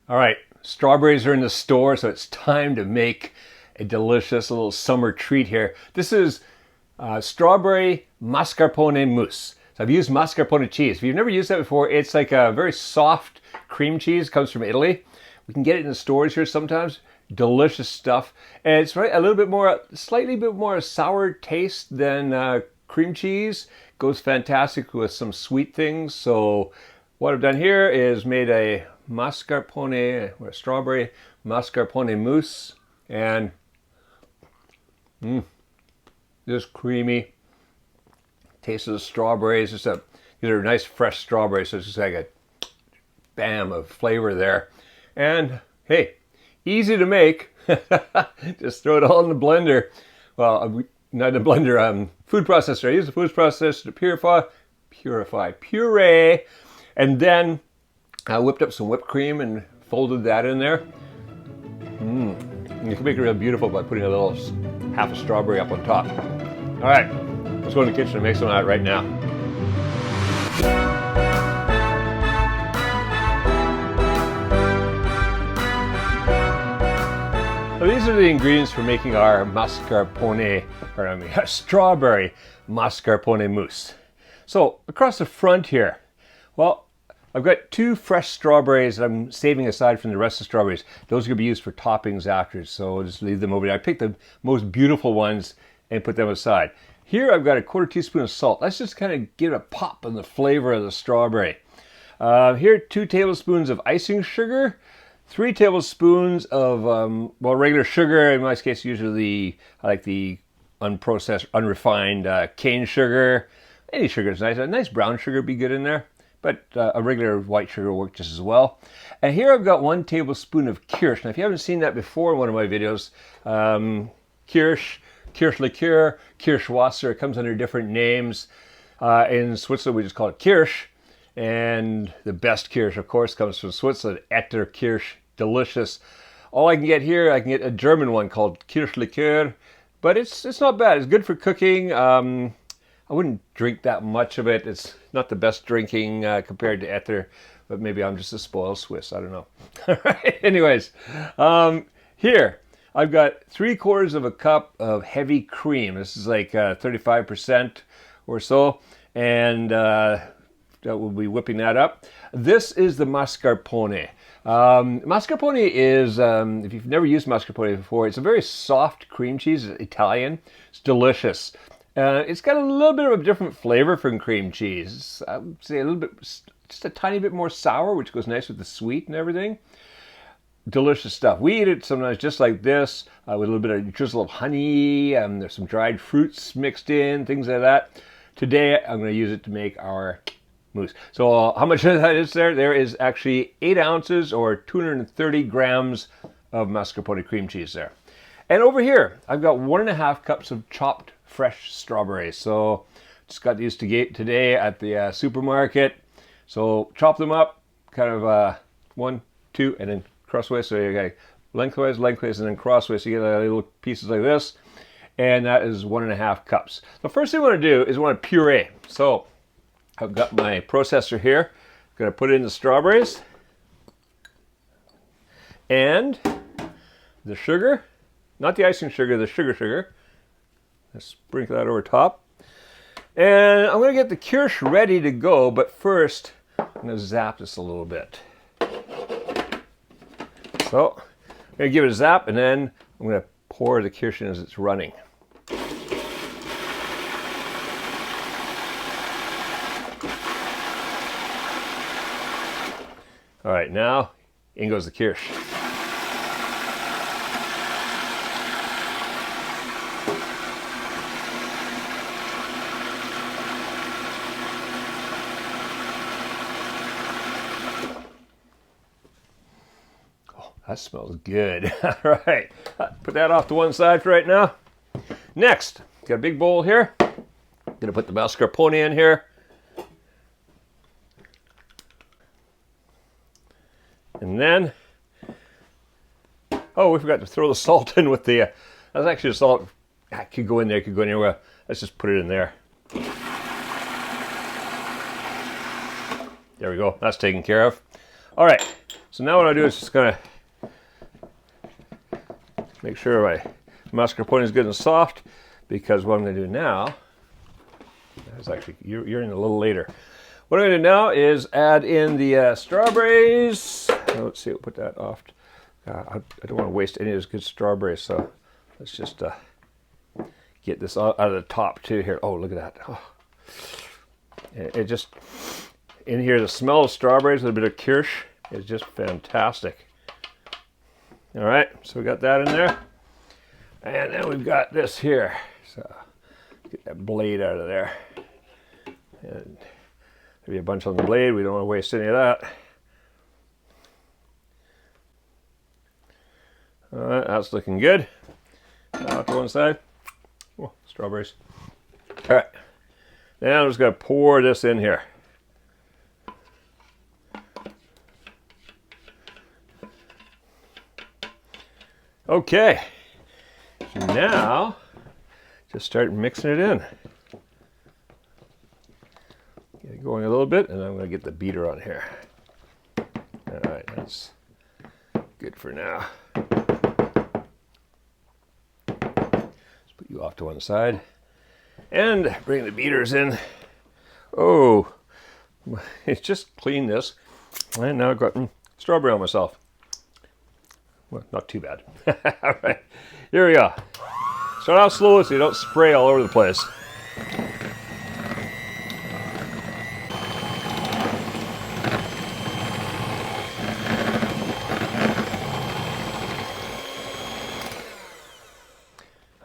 All right, strawberries are in the store, so it's time to make a delicious little summer treat here. This is strawberry mascarpone mousse. So I've used mascarpone cheese. If you've never used that before, it's like a very soft cream cheese. It comes from Italy. We can get it in the stores here sometimes. Delicious stuff. And it's right, a little bit more, slightly bit more sour taste than cream cheese. Goes fantastic with some sweet things. So what I've done here is made a mascarpone, or strawberry mascarpone mousse, and just creamy. Taste of the strawberries. These are nice fresh strawberries, so it's just like a bam of flavor there. And hey, easy to make. Just throw it all in the blender. Well, not in the blender, food processor. I use the food processor to purify puree, and then I whipped up some whipped cream and folded that in there. You can make it real beautiful by putting a little half a strawberry up on top. All right, let's go in the kitchen and make some of that right now. So these are the ingredients for making our mascarpone, strawberry mascarpone mousse. So across the front here, well, I've got 2 fresh strawberries that I'm saving aside from the rest of the strawberries. Those are going to be used for toppings after, so I'll just leave them over there. I picked the most beautiful ones and put them aside. Here I've got a 1/4 teaspoon of salt. Let's just kind of give it a pop in the flavor of the strawberry. Here 2 tablespoons of icing sugar, 3 tablespoons of, regular sugar. In my case, usually I like the unprocessed, unrefined cane sugar. Any sugar is nice. A nice brown sugar would be good in there. But a regular white sugar will work just as well. And here I've got 1 tablespoon of kirsch. Now, if you haven't seen that before in one of my videos, kirsch liqueur, Kirschwasser, it comes under different names. In Switzerland, we just call it kirsch. And the best kirsch, of course, comes from Switzerland, Etter Kirsch, delicious. All I can get here, I can get a German one called Kirsch liqueur, but it's not bad. It's good for cooking. I wouldn't drink that much of it. It's not the best drinking compared to Ether, but maybe I'm just a spoiled Swiss. I don't know. All right. Anyways, here I've got 3/4 of a cup of heavy cream. This is like 35% or so, and we'll be whipping that up. This is the mascarpone. Mascarpone is, if you've never used mascarpone before, it's a very soft cream cheese. It's Italian. It's delicious. It's got a little bit of a different flavor from cream cheese. I would say a little bit, just a tiny bit more sour, which goes nice with the sweet and everything. Delicious stuff. We eat it sometimes just like this, with a little bit of drizzle of honey. There's some dried fruits mixed in, things like that. Today, I'm going to use it to make our mousse. So how much of that is there? There is actually 8 ounces or 230 grams of mascarpone cream cheese there. And over here, I've got 1.5 cups of chopped fresh strawberries. So just got these today at the supermarket. So chop them up, kind of 1, 2, and then crossways. So you got lengthwise, and then crossways. So you get little pieces like this. And that is 1.5 cups. The first thing I want to do is I want to puree. So I've got my processor here. I'm going to put in the strawberries and the sugar. Not the icing sugar, the sugar. Let's sprinkle that over top. And I'm going to get the kirsch ready to go, but first I'm going to zap this a little bit. So I'm going to give it a zap, and then I'm going to pour the kirsch in as it's running. All right, now in goes the kirsch. That smells good. All right, put that off to one side for right now. Next, got a big bowl here. Gonna put the mascarpone in here. And then, oh, we forgot to throw the salt in with the, that's actually the salt. That could go in there, could go anywhere. Let's just put it in there. There we go, that's taken care of. All right, So now what I do is just gonna make sure my mascarpone is good and soft, because what I'm gonna do now is actually, you're in a little later. What I'm gonna do now is add in the strawberries. Let's see, we'll put that off. I don't want to waste any of this good strawberries, so let's just get this out of the top too here. Oh, look at that. Oh. It just, in here, the smell of strawberries with a bit of kirsch is just fantastic. All right, so we got that in there. And then we've got this here. So get that blade out of there. And there'll be a bunch on the blade. We don't want to waste any of that. All right, that's looking good. Now to one side. Oh, strawberries. All right. Now I'm just going to pour this in here. Okay. So now, just start mixing it in. Get it going a little bit, and I'm going to get the beater on here. All right, that's good for now. Let's put you off to one side. And bring the beaters in. Oh, it's just clean this. And now I've got strawberry on myself. Well, not too bad. All right, here we go. Start out slow so you don't spray all over the place.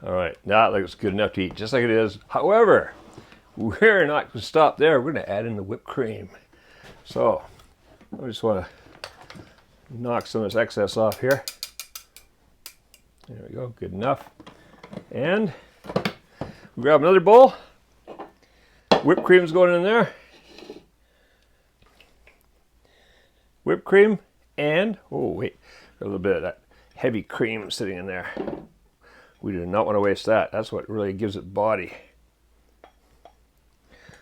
All right, that looks good enough to eat, just like it is. However, we're not going to stop there. We're going to add in the whipped cream. So, I just want to knock some of this excess off here. There we go, good enough. And grab another bowl. Whipped cream's going in there. Whipped cream and, oh wait, a little bit of that heavy cream sitting in there. We do not want to waste that. That's what really gives it body.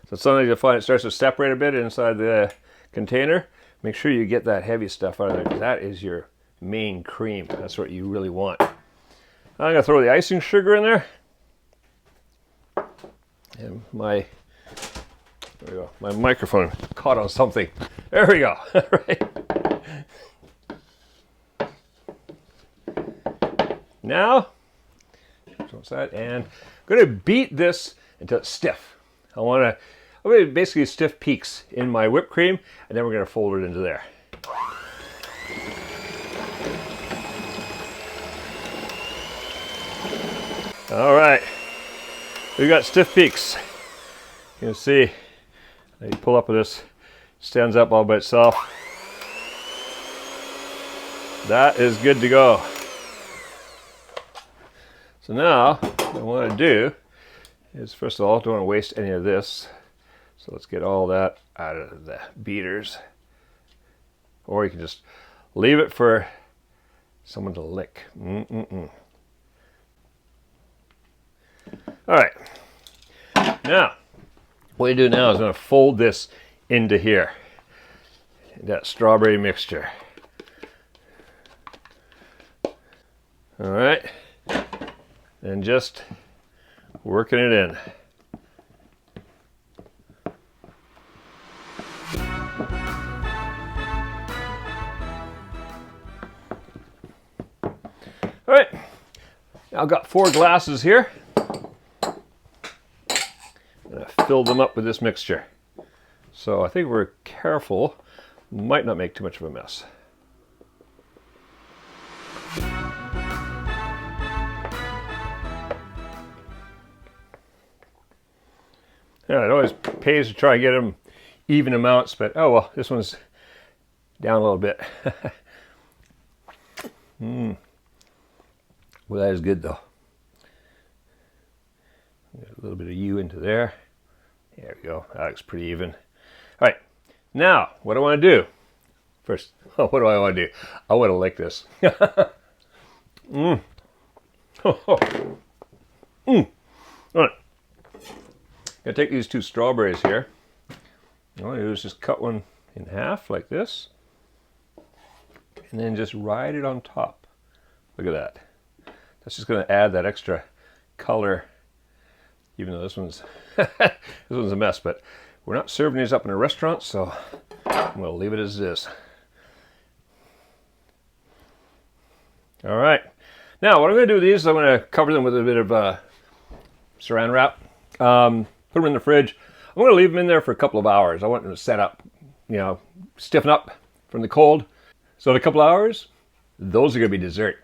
So sometimes you'll find it starts to separate a bit inside the container. Make sure you get that heavy stuff out of there, because that is your main cream. That's what you really want. I'm going to throw the icing sugar in there. And there we go. My microphone caught on something. There we go. All right. Now, and I'm going to beat this until it's stiff. I'm going to basically stiff peaks in my whipped cream, and then we're going to fold it into there. All right, we've got stiff peaks. You can see, you pull up with this, stands up all by itself. That is good to go. So now, what I want to do is, first of all, don't want to waste any of this. So let's get all that out of the beaters. Or you can just leave it for someone to lick. All right. Now, what you do now is I'm going to fold this into here. That strawberry mixture. All right. And just working it in. All right, now I've got 4 glasses here. I'm gonna fill them up with this mixture. So I think we're careful, might not make too much of a mess. Yeah, it always pays to try and get them even amounts, but oh well, this one's down a little bit. Well, that is good though. Get a little bit of U into there. There we go. That looks pretty even. All right, now what I want to do first. What do I want to do? I want to lick this. All right. I'm going to take these 2 strawberries here. All I do is just cut one in half like this. and then just ride it on top. Look at that. That's just going to add that extra color, even though this one's this one's a mess, but we're not serving these up in a restaurant, so I'm going to leave it as is. All right. Now, what I'm going to do with these is I'm going to cover them with a bit of saran wrap. Put them in the fridge. I'm going to leave them in there for a couple of hours. I want them to set up, you know, stiffen up from the cold. So in a couple of hours, those are going to be dessert.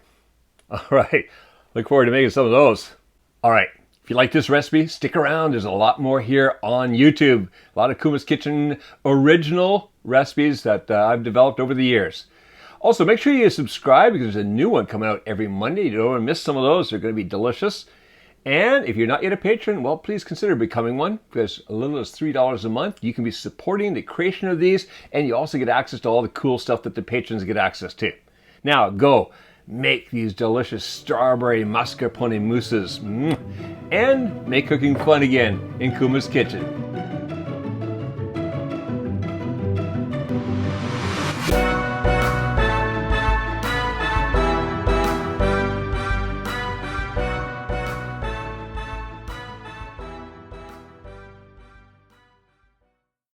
All right. Look forward to making some of those. All right. If you like this recipe, stick around. There's a lot more here on YouTube. A lot of Kuma's Kitchen original recipes that I've developed over the years. Also, make sure you subscribe because there's a new one coming out every Monday. You don't want to miss some of those. They're going to be delicious. And if you're not yet a patron, well, please consider becoming one, because as little as $3 a month, you can be supporting the creation of these, and you also get access to all the cool stuff that the patrons get access to. Now, go make these delicious strawberry mascarpone mousses and make cooking fun again in Kuma's Kitchen.